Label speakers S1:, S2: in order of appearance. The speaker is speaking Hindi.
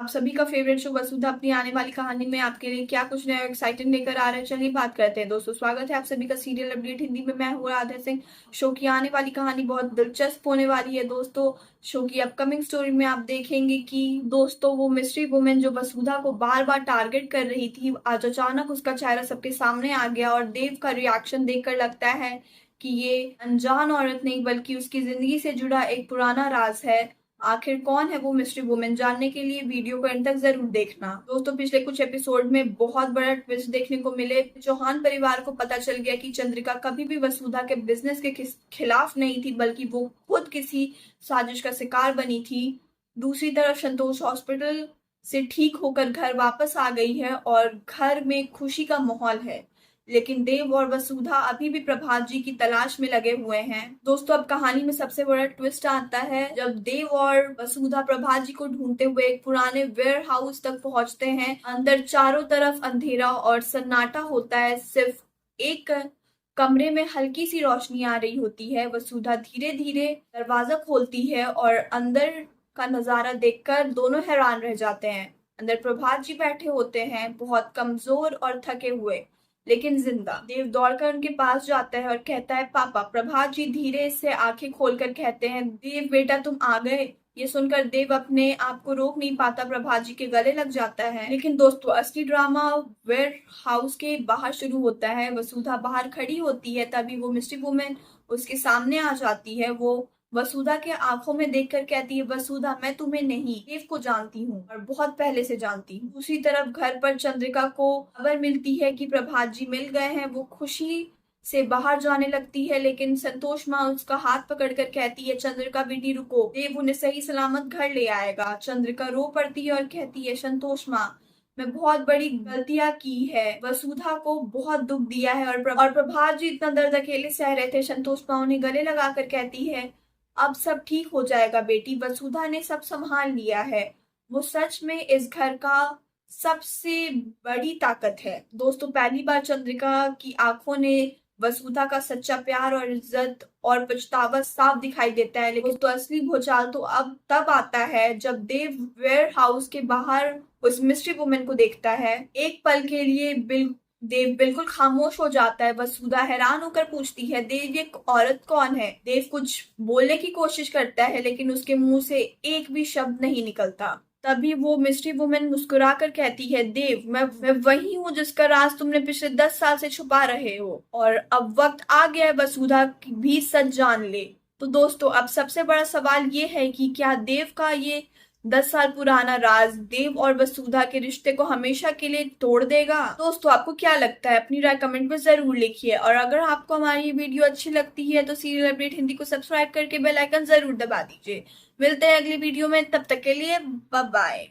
S1: सभी का फेवरेट शो वसुधा अपनी आने वाली कहानी में आपके लिए क्या कुछ नया एक्साइटिंग लेकर आ रहे हैं, चलिए बात करते हैं। दोस्तों, स्वागत है आप सभी का सीरियल अपडेट हिंदी में। मैं हूँ राधा सिंह। शो की आने वाली कहानी बहुत दिलचस्प होने वाली है। दोस्तों, शो की अपकमिंग स्टोरी में आप देखेंगे कि दोस्तों वो मिस्ट्री वुमेन जो वसुधा को बार बार टारगेट कर रही थी, आज अचानक उसका चेहरा सबके सामने आ गया और देव का रिएक्शन देखकर लगता है कि ये अनजान औरत नहीं बल्कि उसकी जिंदगी से जुड़ा एक पुराना राज है। आखिर कौन है वो मिस्ट्री वुमेन, जानने के लिए वीडियो को अंत तक जरूर देखना। दोस्तों, पिछले कुछ एपिसोड में बहुत बड़ा ट्विस्ट देखने को मिले। चौहान परिवार को पता चल गया कि चंद्रिका कभी भी वसुधा के बिजनेस के खिलाफ नहीं थी, बल्कि वो खुद किसी साजिश का शिकार बनी थी। दूसरी तरफ संतोष हॉस्पिटल से ठीक होकर घर वापस आ गई है और घर में खुशी का माहौल है। लेकिन देव और वसुधा अभी भी प्रभात जी की तलाश में लगे हुए हैं। दोस्तों, अब कहानी में सबसे बड़ा ट्विस्ट आता है जब देव और वसुधा प्रभात जी को ढूंढते हुए एक पुराने वेयर हाउस तक पहुंचते हैं। अंदर चारों तरफ अंधेरा और सन्नाटा होता है। सिर्फ एक कमरे में हल्की सी रोशनी आ रही होती है। वसुधा धीरे धीरे दरवाजा खोलती है और अंदर का नजारा देखकर दोनों हैरान रह जाते हैं। अंदर प्रभात जी बैठे होते हैं, बहुत कमजोर और थके हुए लेकिन जिंदा। देव दौड़कर उनके पास जाता है और कहता है, पापा। प्रभात जी धीरे से आंखें खोलकर कहते हैं, देव बेटा तुम आ गए। ये सुनकर देव अपने आप को रोक नहीं पाता, प्रभात जी के गले लग जाता है। लेकिन दोस्तों, असली ड्रामा वेयर हाउस के बाहर शुरू होता है। वसुधा बाहर खड़ी होती है, तभी वो मिस्ट्री वुमेन उसके सामने आ जाती है। वो वसुधा के आंखों में देखकर कहती है, वसुधा मैं तुम्हें नहीं, देव को जानती हूँ और बहुत पहले से जानती हूँ। दूसरी तरफ घर पर चंद्रिका को खबर मिलती है कि प्रभात जी मिल गए हैं। वो खुशी से बाहर जाने लगती है, लेकिन संतोष माँ उसका हाथ पकड़कर कहती है, चंद्रिका बेटी रुको, देव उन्हें सही सलामत घर ले आएगा। चंद्रिका रो पड़ती है और कहती है, संतोष माँ मैं बहुत बड़ी गलतियां की है, वसुधा को बहुत दुख दिया है और प्रभात जी इतना दर्द अकेले सह रहे थे। संतोष माँ उन्हें गले लगाकर कहती है, अब सब ठीक हो जाएगा बेटी, वसुधा ने सब संभाल लिया है। वो सच में इस घर का सबसे बड़ी ताकत है। दोस्तों, पहली बार चंद्रिका की आंखों ने वसुधा का सच्चा प्यार और इज्जत और पछतावा साफ दिखाई देता है। लेकिन तो असली भूचाल तो अब तब आता है जब देव वेयर हाउस के बाहर उस मिस्ट्री वुमेन को देखता है। एक पल के लिए देव बिल्कुल खामोश हो जाता है। वसुधा हैरान होकर पूछती है, देव ये औरत कौन है? देव कुछ बोलने की कोशिश करता है, लेकिन उसके मुंह से एक भी शब्द नहीं निकलता। तभी वो मिस्ट्री वुमेन मुस्कुराकर कहती है, देव मैं वही हूँ जिसका राज तुमने पिछले 10 साल से छुपा रहे हो और अब वक्त आ गया है वसुधा भी सच जान ले। तो दोस्तों, अब सबसे बड़ा सवाल ये है कि क्या देव का ये 10 साल पुराना राज देव और वसुधा के रिश्ते को हमेशा के लिए तोड़ देगा? दोस्तों, आपको क्या लगता है? अपनी राय कमेंट में जरूर लिखिए और अगर आपको हमारी ये वीडियो अच्छी लगती है तो सीरियल अपडेट हिंदी को सब्सक्राइब करके बेल आइकन जरूर दबा दीजिए। मिलते हैं अगली वीडियो में, तब तक के लिए बाय बाय।